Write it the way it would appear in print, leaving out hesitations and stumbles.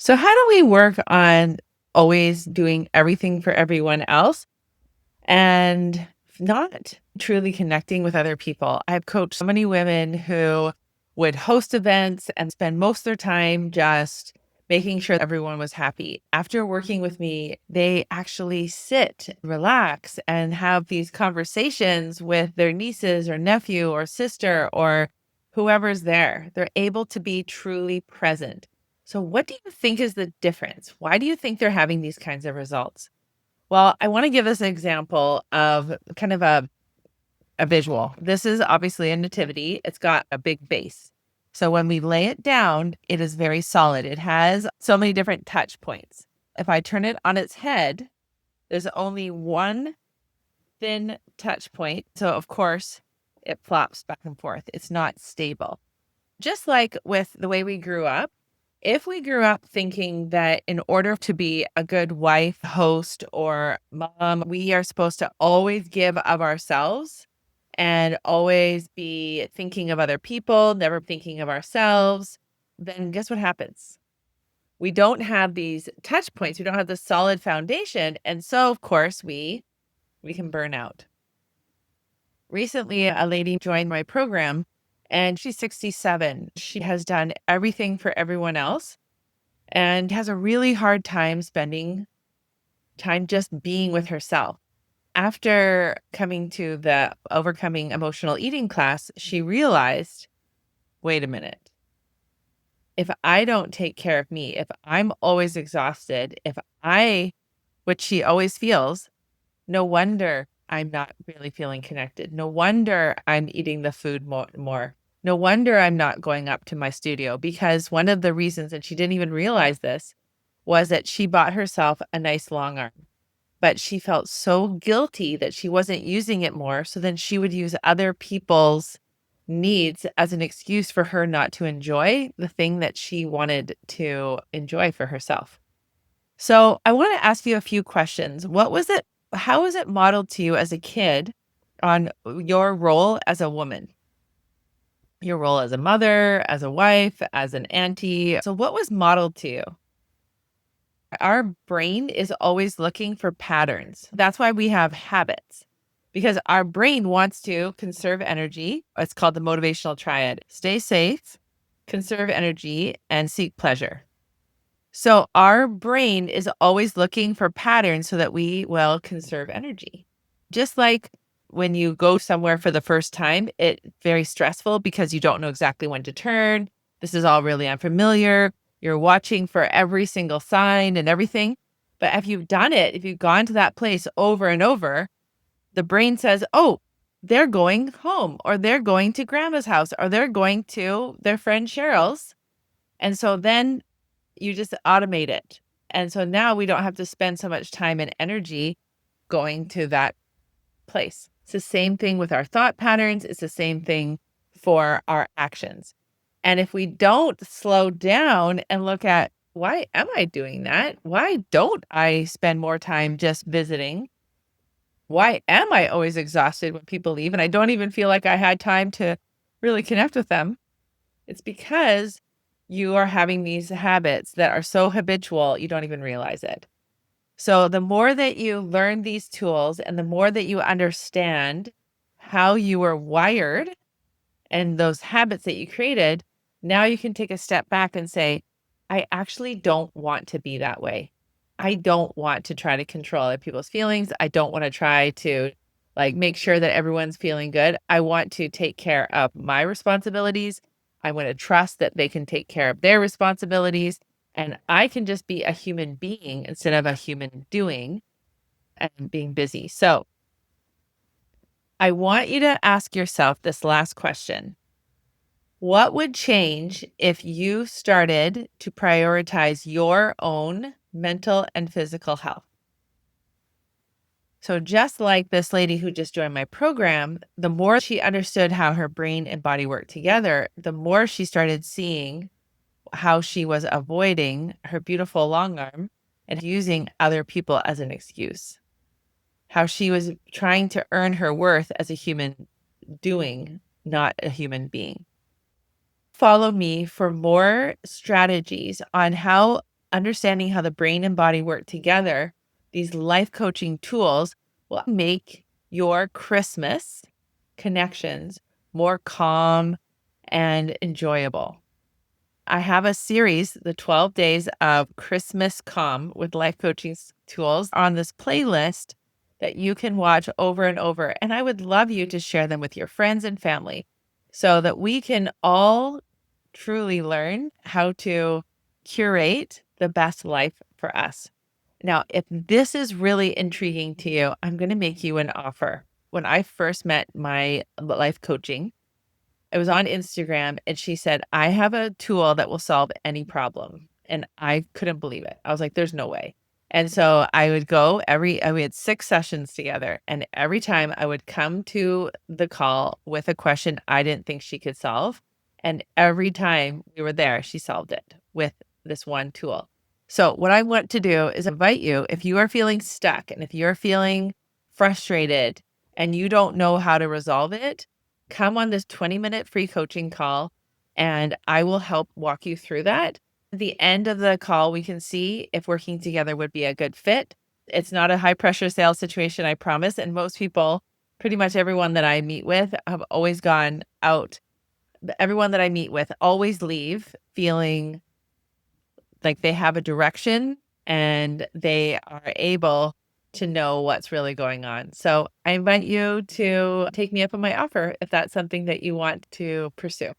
So, how do we work on always doing everything for everyone else and not truly connecting with other people? I've coached so many women who would host events and spend most of their time just making sure everyone was happy. After working with me, they actually sit, relax, and have these conversations with their nieces or nephew or sister or whoever's there. They're able to be truly present. So, what do you think is the difference? Why do you think they're having these kinds of results? Well, I want to give us an example of kind of a visual. This is obviously a nativity. It's got a big base. So when we lay it down, it is very solid. It has so many different touch points. If I turn it on its head, there's only one thin touch point. So, of course, it flops back and forth. It's not stable. Just like with the way we grew up, if we grew up thinking that in order to be a good wife, host, or mom, we are supposed to always give of ourselves and always be thinking of other people, never thinking of ourselves, then guess what happens? We don't have these touch points. We don't have the solid foundation. And so, of course, we can burn out. Recently, a lady joined my program and she's 67. She has done everything for everyone else and has a really hard time spending time just being with herself. After coming to the overcoming emotional eating class, she realized, wait a minute. If I don't take care of me, if I'm always exhausted, which she always feels, no wonder I'm not really feeling connected. No wonder I'm eating the food more. No wonder I'm not going up to my studio because one of the reasons, and she didn't even realize this, was that she bought herself a nice long arm, but she felt so guilty that she wasn't using it more. So then she would use other people's needs as an excuse for her not to enjoy the thing that she wanted to enjoy for herself. So I want to ask you a few questions. How was it modeled to you as a kid on your role as a woman? Your role as a mother, as a wife, as an auntie. So what was modeled to you? Our brain is always looking for patterns. That's why we have habits, because our brain wants to conserve energy. It's called the motivational triad: stay safe, conserve energy, and seek pleasure. So our brain is always looking for patterns so that we will conserve energy. Just like when you go somewhere for the first time, it's very stressful because you don't know exactly when to turn. This is all really unfamiliar. You're watching for every single sign and everything. But if you've done it, if you've gone to that place over and over, the brain says, oh, they're going home, or they're going to grandma's house, or they're going to their friend Cheryl's. And so then you just automate it. And so now we don't have to spend so much time and energy going to that place. It's the same thing with our thought patterns. It's the same thing for our actions. And if we don't slow down and look at, why am I doing that? Why don't I spend more time just visiting? Why am I always exhausted when people leave and I don't even feel like I had time to really connect with them? It's because you are having these habits that are so habitual, you don't even realize it. So the more that you learn these tools and the more that you understand how you were wired and those habits that you created, now you can take a step back and say, I actually don't want to be that way. I don't want to try to control other people's feelings. I don't want to try to make sure that everyone's feeling good. I want to take care of my responsibilities. I want to trust that they can take care of their responsibilities and I can just be a human being instead of a human doing and being busy. So I want you to ask yourself this last question. What would change if you started to prioritize your own mental and physical health? So, just like this lady who just joined my program, the more she understood how her brain and body work together, the more she started seeing how she was avoiding her beautiful long arm and using other people as an excuse. How she was trying to earn her worth as a human doing, not a human being. Follow me for more strategies on how understanding how the brain and body work together, these life coaching tools will make your Christmas connections more calm and enjoyable. I have a series, the 12 days of Christmas calm with life coaching tools on this playlist that you can watch over and over. And I would love you to share them with your friends and family so that we can all truly learn how to curate the best life for us. Now, if this is really intriguing to you, I'm going to make you an offer. When I first met my life coaching, it was on Instagram and she said, I have a tool that will solve any problem. And I couldn't believe it. I was like, there's no way. And so I would go we had 6 sessions together. And every time I would come to the call with a question I didn't think she could solve. And every time we were there, she solved it with this one tool. So what I want to do is invite you, if you are feeling stuck and if you're feeling frustrated and you don't know how to resolve it, come on this 20-minute free coaching call and I will help walk you through that. At the end of the call, we can see if working together would be a good fit. It's not a high pressure sales situation, I promise. And most people, pretty much everyone that I meet with, have always gone out. Everyone that I meet with always leave feeling like they have a direction and they are able to know what's really going on. So I invite you to take me up on my offer if that's something that you want to pursue.